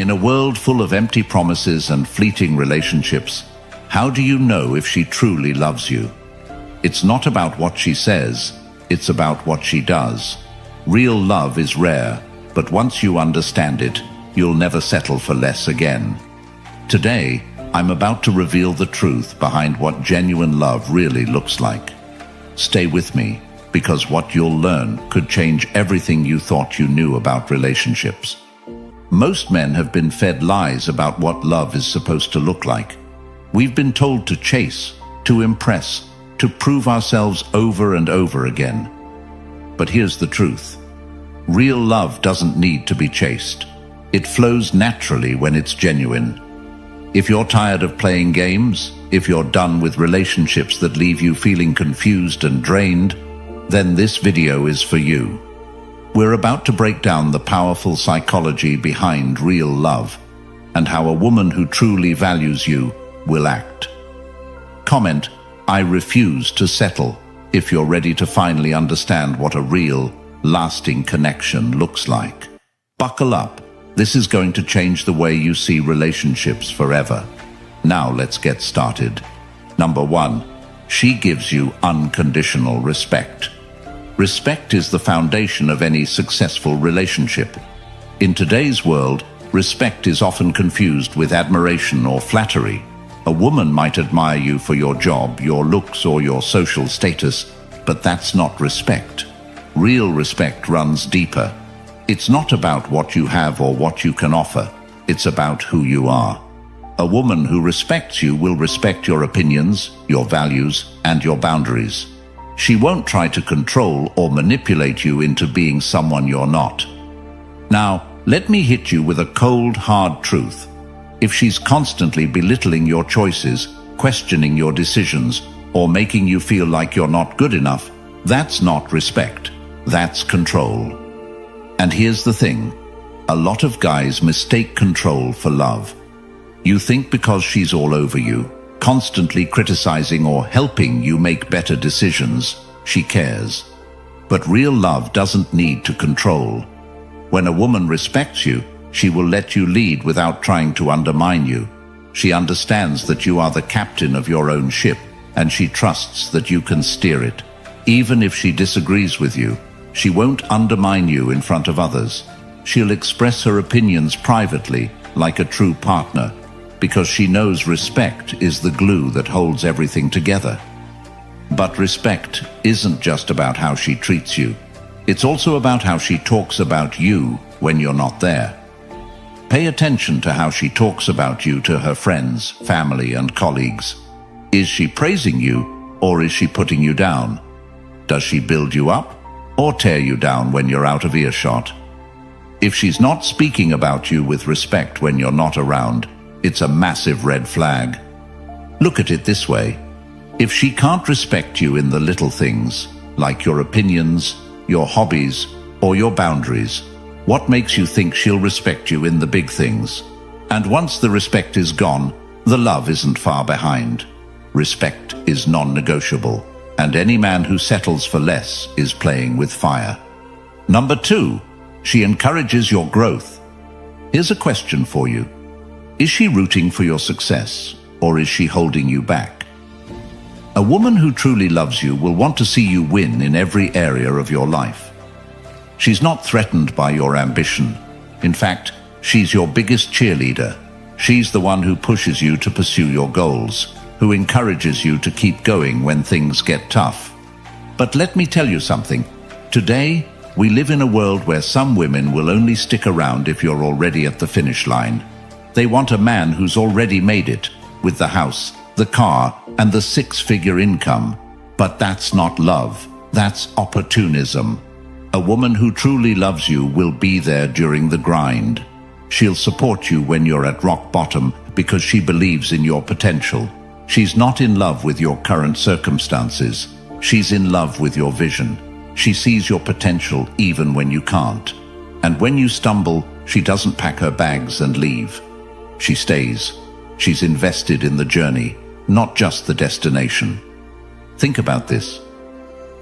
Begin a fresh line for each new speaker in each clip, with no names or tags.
In a world full of empty promises and fleeting relationships, how do you know if she truly loves you? It's not about what she says, it's about what she does. Real love is rare, but once you understand it, you'll never settle for less again. Today, I'm about to reveal the truth behind what genuine love really looks like. Stay with me, because what you'll learn could change everything you thought you knew about relationships. Most men have been fed lies about what love is supposed to look like. We've been told to chase, to impress, to prove ourselves over and over again. But here's the truth. Real love doesn't need to be chased. It flows naturally when it's genuine. If you're tired of playing games, if you're done with relationships that leave you feeling confused and drained, then this video is for you. We're about to break down the powerful psychology behind real love and how a woman who truly values you will act. Comment, "I refuse to settle," if you're ready to finally understand what a real, lasting connection looks like. Buckle up. This is going to change the way you see relationships forever. Now let's get started. Number 1, she gives you unconditional respect. Respect is the foundation of any successful relationship. In today's world, respect is often confused with admiration or flattery. A woman might admire you for your job, your looks, or your social status, but that's not respect. Real respect runs deeper. It's not about what you have or what you can offer. It's about who you are. A woman who respects you will respect your opinions, your values, and your boundaries. She won't try to control or manipulate you into being someone you're not. Now, let me hit you with a cold, hard truth. If she's constantly belittling your choices, questioning your decisions, or making you feel like you're not good enough, that's not respect. That's control. And here's the thing. A lot of guys mistake control for love. You think because she's all over you, constantly criticizing or helping you make better decisions, she cares. But real love doesn't need to control. When a woman respects you, she will let you lead without trying to undermine you. She understands that you are the captain of your own ship, and she trusts that you can steer it. Even if she disagrees with you, she won't undermine you in front of others. She'll express her opinions privately, like a true partner, because she knows respect is the glue that holds everything together. But respect isn't just about how she treats you. It's also about how she talks about you when you're not there. Pay attention to how she talks about you to her friends, family, and colleagues. Is she praising you, or is she putting you down? Does she build you up, or tear you down when you're out of earshot? If she's not speaking about you with respect when you're not around, it's a massive red flag. Look at it this way. If she can't respect you in the little things, like your opinions, your hobbies, or your boundaries, what makes you think she'll respect you in the big things? And once the respect is gone, the love isn't far behind. Respect is non-negotiable, and any man who settles for less is playing with fire. Number 2, she encourages your growth. Here's a question for you. Is she rooting for your success, or is she holding you back? A woman who truly loves you will want to see you win in every area of your life. She's not threatened by your ambition. In fact, she's your biggest cheerleader. She's the one who pushes you to pursue your goals, who encourages you to keep going when things get tough. But let me tell you something. Today, we live in a world where some women will only stick around if you're already at the finish line. They want a man who's already made it, with the house, the car, and the 6-figure income. But that's not love. That's opportunism. A woman who truly loves you will be there during the grind. She'll support you when you're at rock bottom because she believes in your potential. She's not in love with your current circumstances. She's in love with your vision. She sees your potential even when you can't. And when you stumble, she doesn't pack her bags and leave. She stays. She's invested in the journey, not just the destination. Think about this.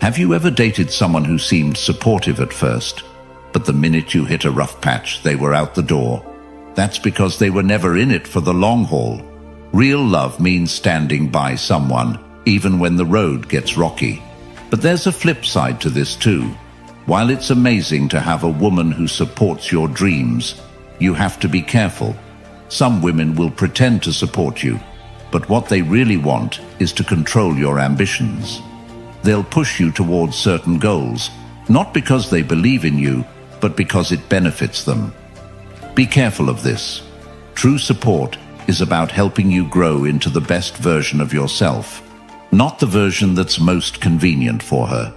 Have you ever dated someone who seemed supportive at first, but the minute you hit a rough patch, they were out the door? That's because they were never in it for the long haul. Real love means standing by someone, even when the road gets rocky. But there's a flip side to this too. While it's amazing to have a woman who supports your dreams, you have to be careful. Some women will pretend to support you, but what they really want is to control your ambitions. They'll push you towards certain goals, not because they believe in you, but because it benefits them. Be careful of this. True support is about helping you grow into the best version of yourself, not the version that's most convenient for her.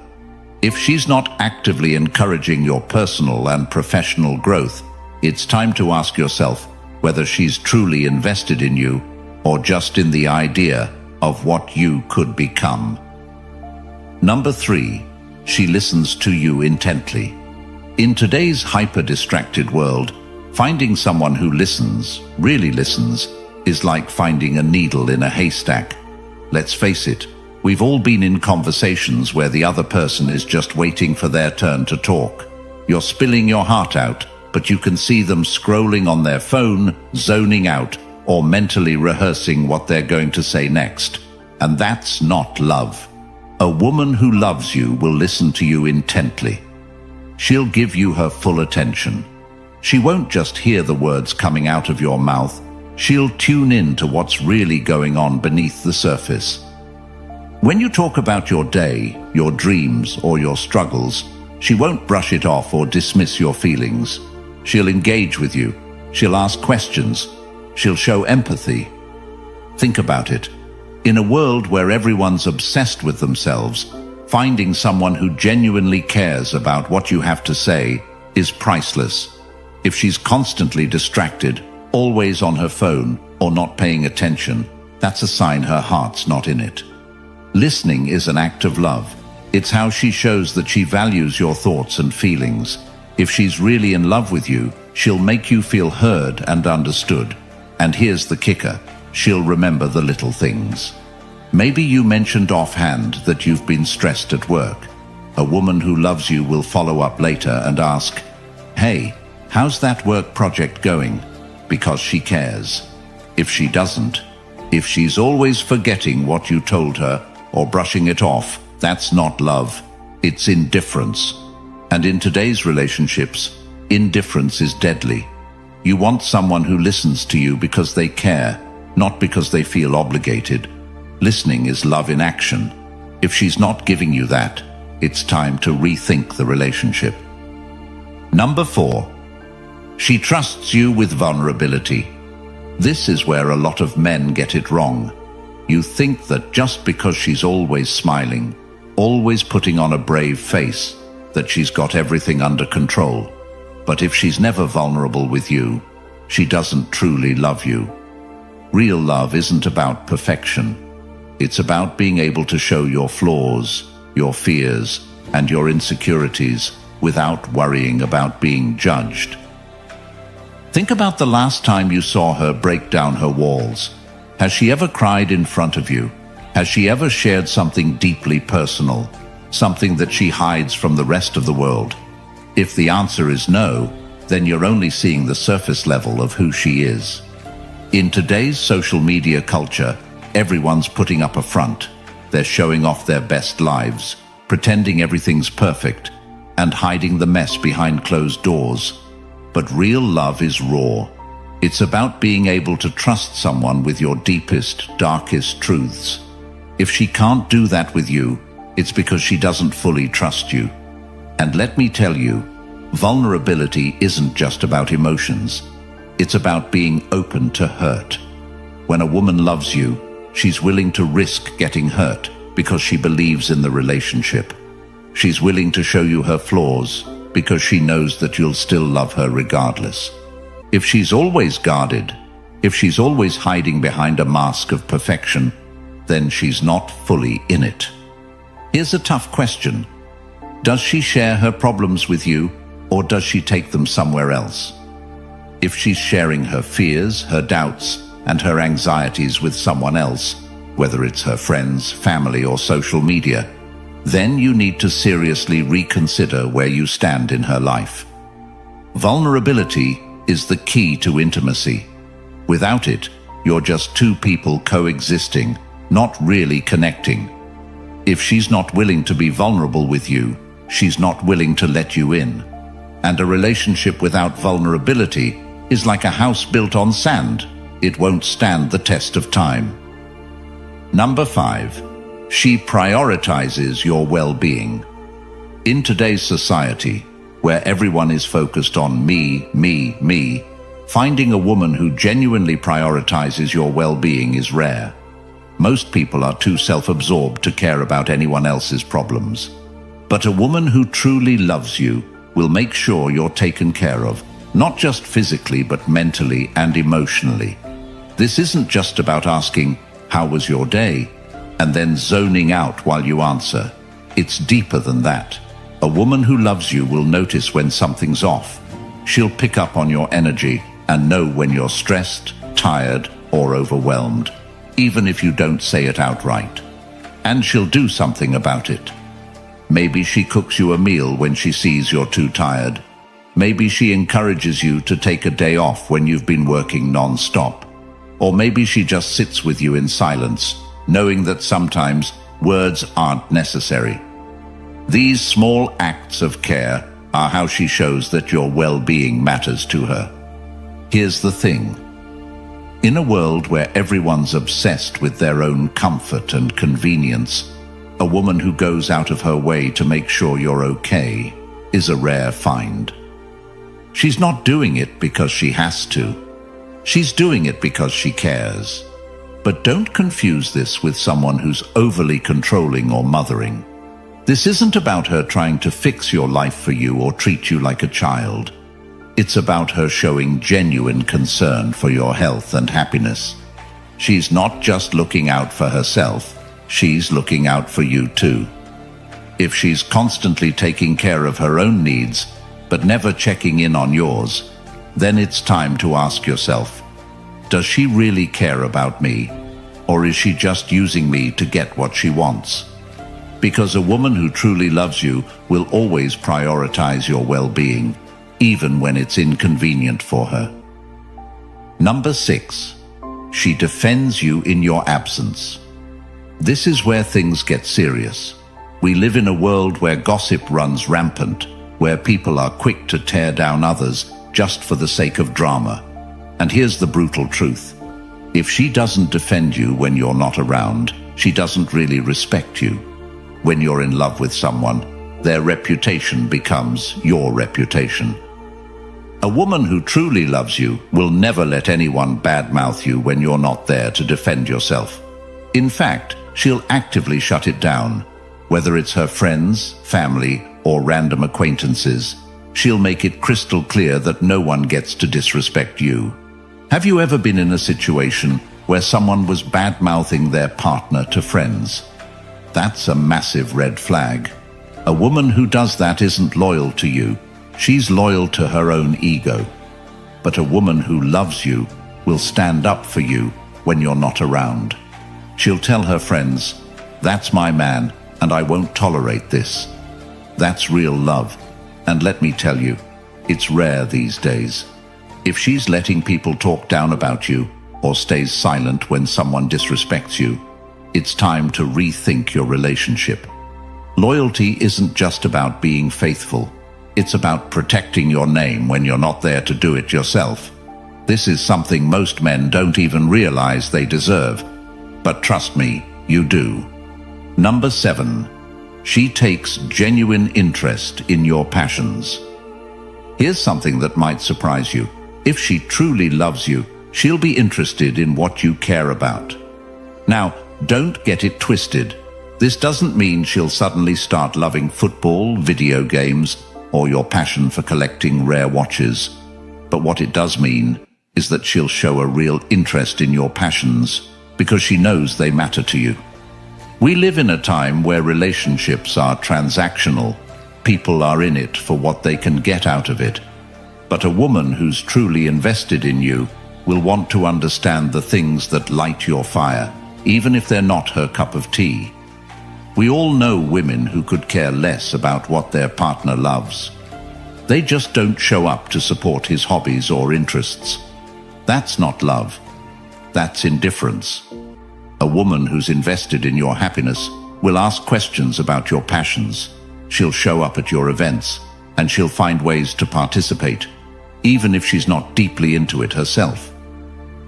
If she's not actively encouraging your personal and professional growth, it's time to ask yourself whether she's truly invested in you or just in the idea of what you could become. Number 3, she listens to you intently. In today's hyper-distracted world, finding someone who listens, really listens, is like finding a needle in a haystack. Let's face it, we've all been in conversations where the other person is just waiting for their turn to talk. You're spilling your heart out, but you can see them scrolling on their phone, zoning out, or mentally rehearsing what they're going to say next. And that's not love. A woman who loves you will listen to you intently. She'll give you her full attention. She won't just hear the words coming out of your mouth. She'll tune in to what's really going on beneath the surface. When you talk about your day, your dreams, or your struggles, she won't brush it off or dismiss your feelings. She'll engage with you. She'll ask questions. She'll show empathy. Think about it. In a world where everyone's obsessed with themselves, finding someone who genuinely cares about what you have to say is priceless. If she's constantly distracted, always on her phone, or not paying attention, that's a sign her heart's not in it. Listening is an act of love. It's how she shows that she values your thoughts and feelings. If she's really in love with you, she'll make you feel heard and understood. And here's the kicker, she'll remember the little things. Maybe you mentioned offhand that you've been stressed at work. A woman who loves you will follow up later and ask, "Hey, how's that work project going?" Because she cares. If she doesn't, if she's always forgetting what you told her or brushing it off, that's not love. It's indifference. And in today's relationships, indifference is deadly. You want someone who listens to you because they care, not because they feel obligated. Listening is love in action. If she's not giving you that, it's time to rethink the relationship. Number 4, she trusts you with vulnerability. This is where a lot of men get it wrong. You think that just because she's always smiling, always putting on a brave face, that she's got everything under control. But if she's never vulnerable with you, she doesn't truly love you. Real love isn't about perfection. It's about being able to show your flaws, your fears, and your insecurities without worrying about being judged. Think about the last time you saw her break down her walls. Has she ever cried in front of you? Has she ever shared something deeply personal, something that she hides from the rest of the world? If the answer is no, then you're only seeing the surface level of who she is. In today's social media culture, everyone's putting up a front. They're showing off their best lives, pretending everything's perfect, and hiding the mess behind closed doors. But real love is raw. It's about being able to trust someone with your deepest, darkest truths. If she can't do that with you, it's because she doesn't fully trust you. And let me tell you, vulnerability isn't just about emotions. It's about being open to hurt. When a woman loves you, she's willing to risk getting hurt because she believes in the relationship. She's willing to show you her flaws because she knows that you'll still love her regardless. If she's always guarded, if she's always hiding behind a mask of perfection, then she's not fully in it. Here's a tough question. Does she share her problems with you, or does she take them somewhere else? If she's sharing her fears, her doubts, and her anxieties with someone else, whether it's her friends, family, or social media, then you need to seriously reconsider where you stand in her life. Vulnerability is the key to intimacy. Without it, you're just two people coexisting, not really connecting. If she's not willing to be vulnerable with you, she's not willing to let you in. And a relationship without vulnerability is like a house built on sand. It won't stand the test of time. Number 5. She prioritizes your well-being. In today's society, where everyone is focused on me, finding a woman who genuinely prioritizes your well-being is rare. Most people are too self-absorbed to care about anyone else's problems. But a woman who truly loves you will make sure you're taken care of, not just physically but mentally and emotionally. This isn't just about asking, "How was your day?" and then zoning out while you answer. It's deeper than that. A woman who loves you will notice when something's off. She'll pick up on your energy and know when you're stressed, tired, or overwhelmed, even if you don't say it outright. And she'll do something about it. Maybe she cooks you a meal when she sees you're too tired. Maybe she encourages you to take a day off when you've been working non-stop. Or maybe she just sits with you in silence, knowing that sometimes words aren't necessary. These small acts of care are how she shows that your well-being matters to her. Here's the thing. In a world where everyone's obsessed with their own comfort and convenience, a woman who goes out of her way to make sure you're okay is a rare find. She's not doing it because she has to. She's doing it because she cares. But don't confuse this with someone who's overly controlling or mothering. This isn't about her trying to fix your life for you or treat you like a child. It's about her showing genuine concern for your health and happiness. She's not just looking out for herself, she's looking out for you too. If she's constantly taking care of her own needs, but never checking in on yours, then it's time to ask yourself, does she really care about me? Or is she just using me to get what she wants? Because a woman who truly loves you will always prioritize your well-being, even when it's inconvenient for her. Number 6. She defends you in your absence. This is where things get serious. We live in a world where gossip runs rampant, where people are quick to tear down others just for the sake of drama. And here's the brutal truth. If she doesn't defend you when you're not around, she doesn't really respect you. When you're in love with someone, their reputation becomes your reputation. A woman who truly loves you will never let anyone badmouth you when you're not there to defend yourself. In fact, she'll actively shut it down. Whether it's her friends, family, or random acquaintances, she'll make it crystal clear that no one gets to disrespect you. Have you ever been in a situation where someone was bad-mouthing their partner to friends? That's a massive red flag. A woman who does that isn't loyal to you. She's loyal to her own ego. But a woman who loves you will stand up for you when you're not around. She'll tell her friends, "That's my man, and I won't tolerate this." That's real love. And let me tell you, it's rare these days. If she's letting people talk down about you or stays silent when someone disrespects you, it's time to rethink your relationship. Loyalty isn't just about being faithful. It's about protecting your name when you're not there to do it yourself. This is something most men don't even realize they deserve. But trust me, you do. Number 7. She takes genuine interest in your passions. Here's something that might surprise you. If she truly loves you, she'll be interested in what you care about. Now, don't get it twisted. This doesn't mean she'll suddenly start loving football, video games, or your passion for collecting rare watches. But what it does mean is that she'll show a real interest in your passions because she knows they matter to you. We live in a time where relationships are transactional. People are in it for what they can get out of it. But a woman who's truly invested in you will want to understand the things that light your fire, even if they're not her cup of tea. We all know women who could care less about what their partner loves. They just don't show up to support his hobbies or interests. That's not love. That's indifference. A woman who's invested in your happiness will ask questions about your passions. She'll show up at your events, and she'll find ways to participate, even if she's not deeply into it herself.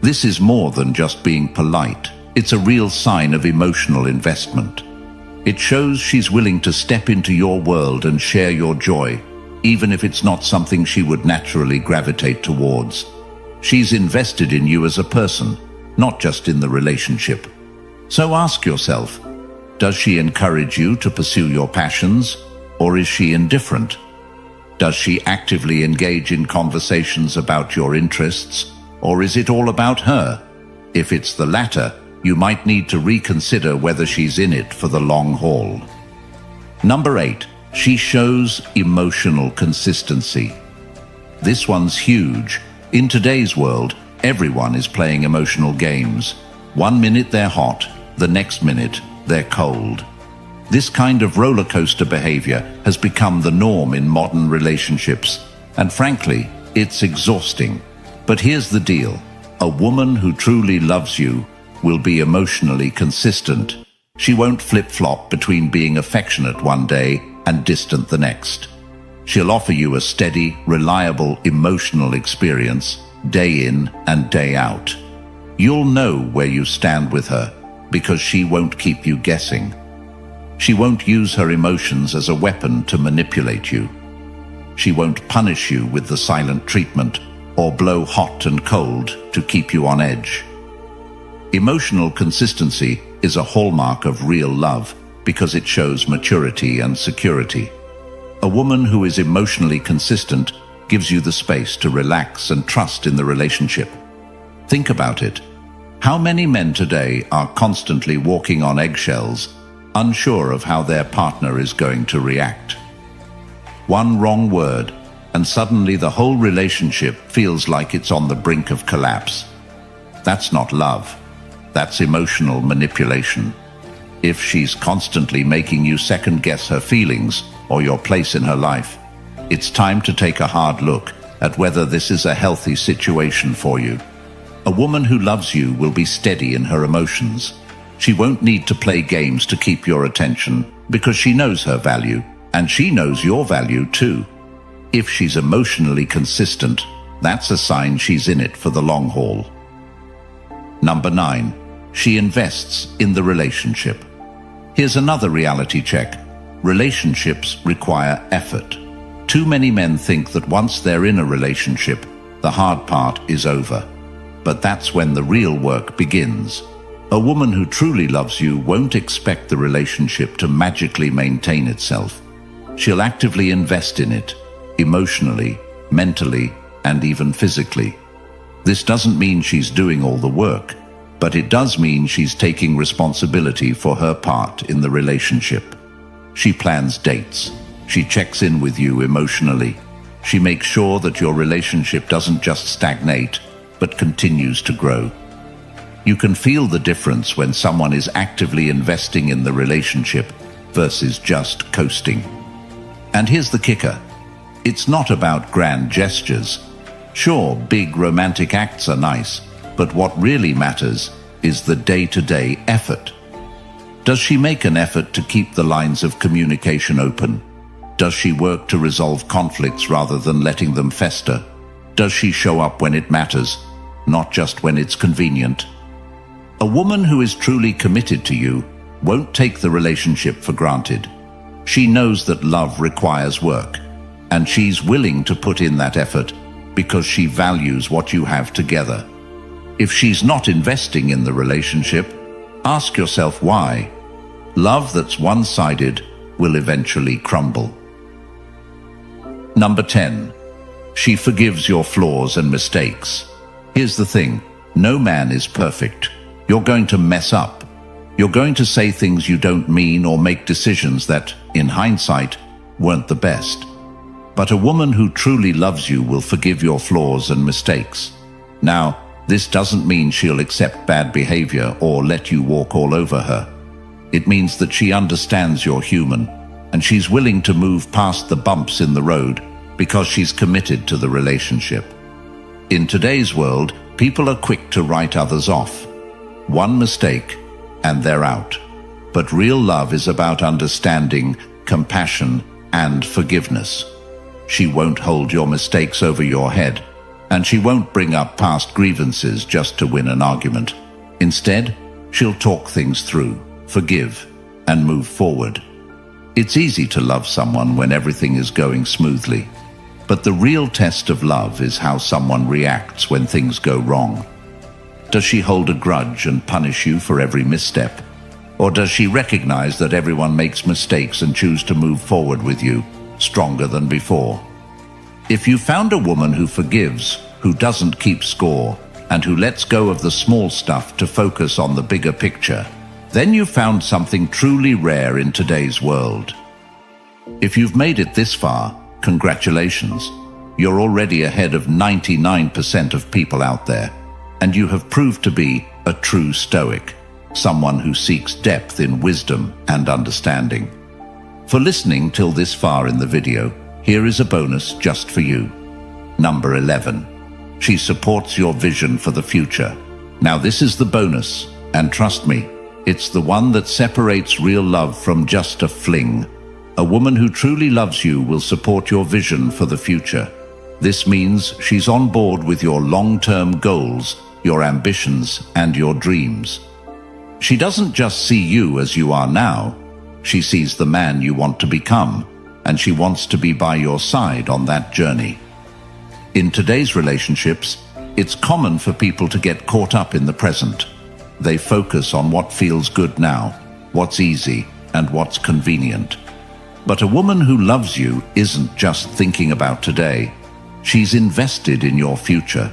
This is more than just being polite. It's a real sign of emotional investment. It shows she's willing to step into your world and share your joy, even if it's not something she would naturally gravitate towards. She's invested in you as a person, not just in the relationship. So ask yourself, does she encourage you to pursue your passions, or is she indifferent? Does she actively engage in conversations about your interests, or is it all about her? If it's the latter, you might need to reconsider whether she's in it for the long haul. Number 8, she shows emotional consistency. This one's huge. In today's world, everyone is playing emotional games. One minute they're hot, the next minute they're cold. This kind of roller coaster behavior has become the norm in modern relationships, and frankly, it's exhausting. But here's the deal. A woman who truly loves you will be emotionally consistent. She won't flip-flop between being affectionate one day and distant the next. She'll offer you a steady, reliable, emotional experience, day in and day out. You'll know where you stand with her, because she won't keep you guessing. She won't use her emotions as a weapon to manipulate you. She won't punish you with the silent treatment or blow hot and cold to keep you on edge. Emotional consistency is a hallmark of real love because it shows maturity and security. A woman who is emotionally consistent gives you the space to relax and trust in the relationship. Think about it. How many men today are constantly walking on eggshells, unsure of how their partner is going to react? One wrong word, and suddenly the whole relationship feels like it's on the brink of collapse. That's not love. That's emotional manipulation. If she's constantly making you second-guess her feelings or your place in her life, it's time to take a hard look at whether this is a healthy situation for you. A woman who loves you will be steady in her emotions. She won't need to play games to keep your attention because she knows her value, and she knows your value too. If she's emotionally consistent, that's a sign she's in it for the long haul. Number 9. She invests in the relationship. Here's another reality check. Relationships require effort. Too many men think that once they're in a relationship, the hard part is over. But that's when the real work begins. A woman who truly loves you won't expect the relationship to magically maintain itself. She'll actively invest in it, emotionally, mentally, and even physically. This doesn't mean she's doing all the work, but it does mean she's taking responsibility for her part in the relationship. She plans dates. She checks in with you emotionally. She makes sure that your relationship doesn't just stagnate, but continues to grow. You can feel the difference when someone is actively investing in the relationship versus just coasting. And here's the kicker. It's not about grand gestures. Sure, big romantic acts are nice, but what really matters is the day-to-day effort. Does she make an effort to keep the lines of communication open? Does she work to resolve conflicts rather than letting them fester? Does she show up when it matters, not just when it's convenient? A woman who is truly committed to you won't take the relationship for granted. She knows that love requires work, and she's willing to put in that effort because she values what you have together. If she's not investing in the relationship, ask yourself why. Love that's one-sided will eventually crumble. Number 10. She forgives your flaws and mistakes. Here's the thing. No man is perfect. You're going to mess up. You're going to say things you don't mean or make decisions that, in hindsight, weren't the best. But a woman who truly loves you will forgive your flaws and mistakes. Now, this doesn't mean she'll accept bad behavior or let you walk all over her. It means that she understands you're human, and she's willing to move past the bumps in the road because she's committed to the relationship. In today's world, people are quick to write others off. One mistake, and they're out. But real love is about understanding, compassion, and forgiveness. She won't hold your mistakes over your head, and she won't bring up past grievances just to win an argument. Instead, she'll talk things through, forgive, and move forward. It's easy to love someone when everything is going smoothly. But the real test of love is how someone reacts when things go wrong. Does she hold a grudge and punish you for every misstep? Or does she recognize that everyone makes mistakes and choose to move forward with you, stronger than before? If you found a woman who forgives, who doesn't keep score, and who lets go of the small stuff to focus on the bigger picture, then you found something truly rare in today's world. If you've made it this far, congratulations. You're already ahead of 99% of people out there, and you have proved to be a true Stoic, someone who seeks depth in wisdom and understanding. For listening till this far in the video, here is a bonus just for you. Number 11. She supports your vision for the future. Now this is the bonus, and trust me, it's the one that separates real love from just a fling. A woman who truly loves you will support your vision for the future. This means she's on board with your long-term goals, your ambitions, and your dreams. She doesn't just see you as you are now. She sees the man you want to become, and she wants to be by your side on that journey. In today's relationships, it's common for people to get caught up in the present. They focus on what feels good now, what's easy, and what's convenient. But a woman who loves you isn't just thinking about today. She's invested in your future.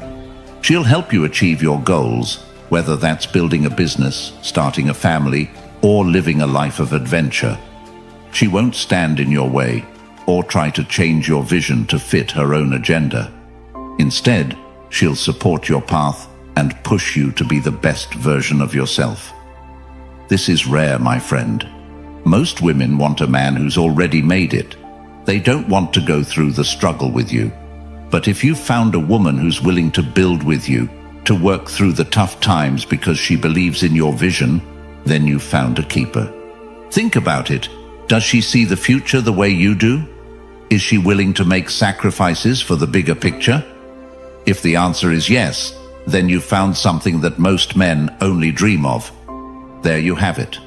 She'll help you achieve your goals, whether that's building a business, starting a family, or living a life of adventure. She won't stand in your way or try to change your vision to fit her own agenda. Instead, she'll support your path and push you to be the best version of yourself. This is rare, my friend. Most women want a man who's already made it. They don't want to go through the struggle with you. But if you've found a woman who's willing to build with you, to work through the tough times because she believes in your vision, then you've found a keeper. Think about it. Does she see the future the way you do? Is she willing to make sacrifices for the bigger picture? If the answer is yes, then you've found something that most men only dream of. There you have it.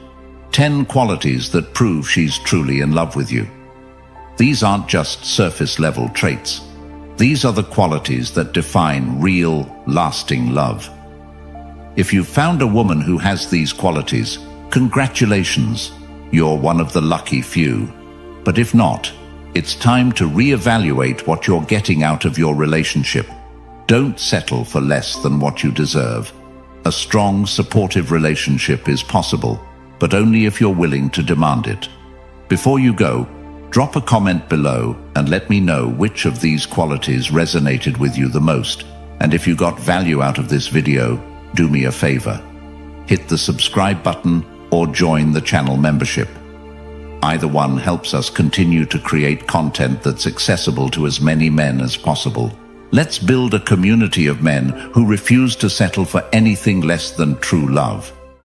10 qualities that prove she's truly in love with you. These aren't just surface-level traits. These are the qualities that define real, lasting love. If you've found a woman who has these qualities, congratulations, you're one of the lucky few. But if not, it's time to reevaluate what you're getting out of your relationship. Don't settle for less than what you deserve. A strong, supportive relationship is possible, but only if you're willing to demand it. Before you go, drop a comment below and let me know which of these qualities resonated with you the most. And if you got value out of this video, do me a favor. Hit the subscribe button or join the channel membership. Either one helps us continue to create content that's accessible to as many men as possible. Let's build a community of men who refuse to settle for anything less than true love.